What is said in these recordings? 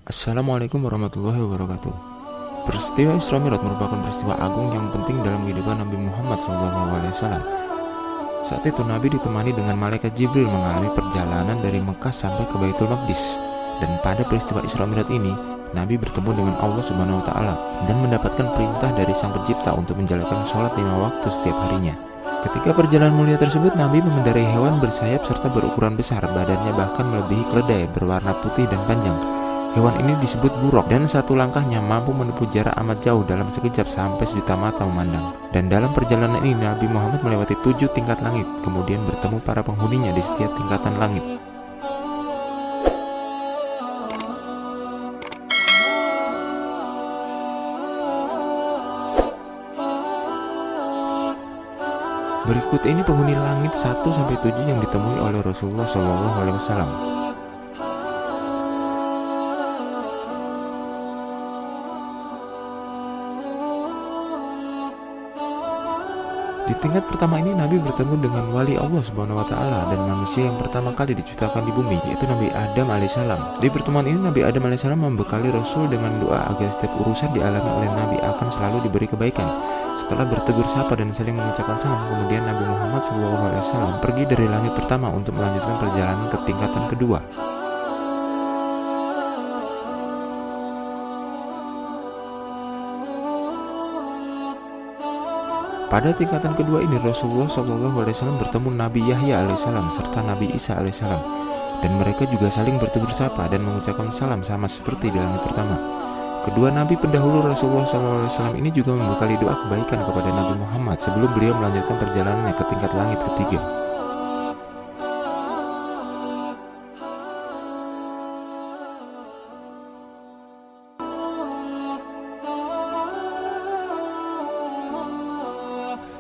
Assalamualaikum warahmatullahi wabarakatuh. Peristiwa Isra Mi'raj merupakan peristiwa agung yang penting dalam kehidupan Nabi Muhammad SAW. Saat itu Nabi ditemani dengan malaikat Jibril mengalami perjalanan dari Mekah sampai ke Baitul Maqdis. Dan pada peristiwa Isra Mi'raj ini, Nabi bertemu dengan Allah Subhanahu wa Ta'ala dan mendapatkan perintah dari Sang Pencipta untuk menjalankan sholat 5 waktu setiap harinya. Ketika perjalanan mulia tersebut, Nabi mengendarai hewan bersayap serta berukuran besar, badannya bahkan melebihi keledai berwarna putih dan panjang. Hewan ini disebut buruk dan satu langkahnya mampu menempuh jarak amat jauh dalam sekejap sampai sejuta mata memandang. Dan dalam perjalanan ini Nabi Muhammad melewati 7 tingkat langit, kemudian bertemu para penghuninya di setiap tingkatan langit. Berikut ini penghuni langit 1-7 yang ditemui oleh Rasulullah SAW. Di tingkat pertama ini Nabi bertemu dengan wali Allah Subhanahu wa Ta'ala dan manusia yang pertama kali diciptakan di bumi, yaitu Nabi Adam alaihissalam. Di pertemuan ini Nabi Adam alaihissalam membekali Rasul dengan doa agar setiap urusan dialami oleh Nabi akan selalu diberi kebaikan. Setelah bertegur sapa dan saling mengucapkan salam, kemudian Nabi Muhammad SAW pergi dari langit pertama untuk melanjutkan perjalanan ke tingkatan kedua. Pada tingkatan kedua ini Rasulullah SAW bertemu Nabi Yahya alaihissalam serta Nabi Isa alaihissalam, dan mereka juga saling bertegur sapa dan mengucapkan salam sama seperti di langit pertama. Kedua Nabi pendahulu Rasulullah SAW ini juga membekali doa kebaikan kepada Nabi Muhammad sebelum beliau melanjutkan perjalanannya ke tingkat langit ketiga.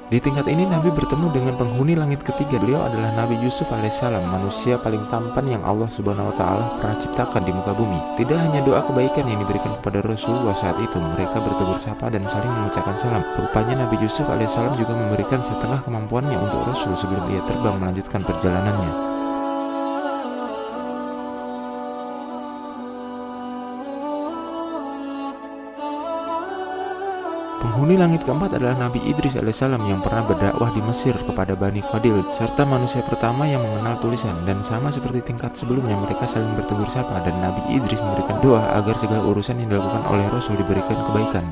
Di tingkat ini Nabi bertemu dengan penghuni langit ketiga. Beliau adalah Nabi Yusuf alaihissalam, manusia paling tampan yang Allah Subhanahu wa Ta'ala pernah ciptakan di muka bumi. Tidak hanya doa kebaikan yang diberikan kepada Rasulullah saat itu, mereka bertegur sapa dan saling mengucapkan salam. Rupanya Nabi Yusuf alaihissalam juga memberikan setengah kemampuannya untuk Rasul sebelum ia terbang melanjutkan perjalanannya. Penghuni langit keempat adalah Nabi Idris alaihissalam yang pernah berdakwah di Mesir kepada Bani Khalil, serta manusia pertama yang mengenal tulisan. Dan sama seperti tingkat sebelumnya, mereka saling bertegur sapa dan Nabi Idris memberikan doa agar segala urusan yang dilakukan oleh Rasul diberikan kebaikan.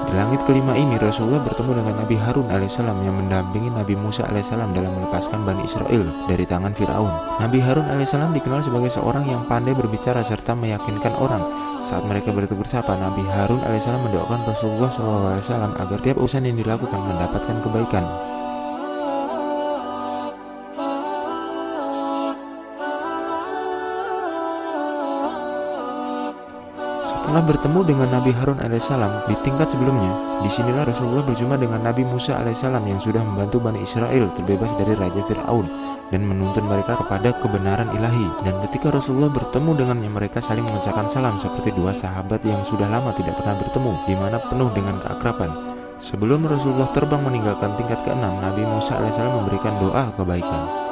Di langit kelima ini Rasulullah bertemu dengan Nabi Harun alaihissalam yang mendampingi Nabi Musa alaihissalam dalam melepaskan Bani Israel dari tangan Fir'aun. Nabi Harun alaihissalam dikenal sebagai seorang yang pandai berbicara serta meyakinkan orang. Saat mereka bertegur sapa, Nabi Harun alaihissalam mendoakan Rasulullah SAW agar tiap urusan yang dilakukan mendapatkan kebaikan. Setelah bertemu dengan Nabi Harun alaihissalam di tingkat sebelumnya, disinilah Rasulullah berjumpa dengan Nabi Musa alaihissalam yang sudah membantu Bani Israel terbebas dari Raja Fir'aun dan menuntun mereka kepada kebenaran ilahi. Dan ketika Rasulullah bertemu dengannya, mereka saling mengucapkan salam seperti dua sahabat yang sudah lama tidak pernah bertemu, di mana penuh dengan keakraban. Sebelum Rasulullah terbang meninggalkan tingkat ke-6, Nabi Musa alaihissalam memberikan doa kebaikan.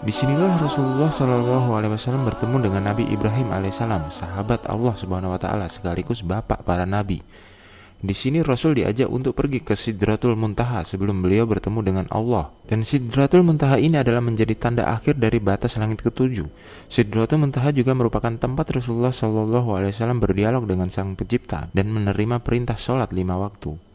Disinilah Rasulullah SAW bertemu dengan Nabi Ibrahim alaihissalam, sahabat Allah Subhanahu wa Ta'ala sekaligus bapak para nabi. Di sini Rasul diajak untuk pergi ke Sidratul Muntaha sebelum beliau bertemu dengan Allah. Dan Sidratul Muntaha ini adalah menjadi tanda akhir dari batas langit ketujuh. Sidratul Muntaha juga merupakan tempat Rasulullah SAW berdialog dengan Sang Pencipta dan menerima perintah sholat 5 waktu.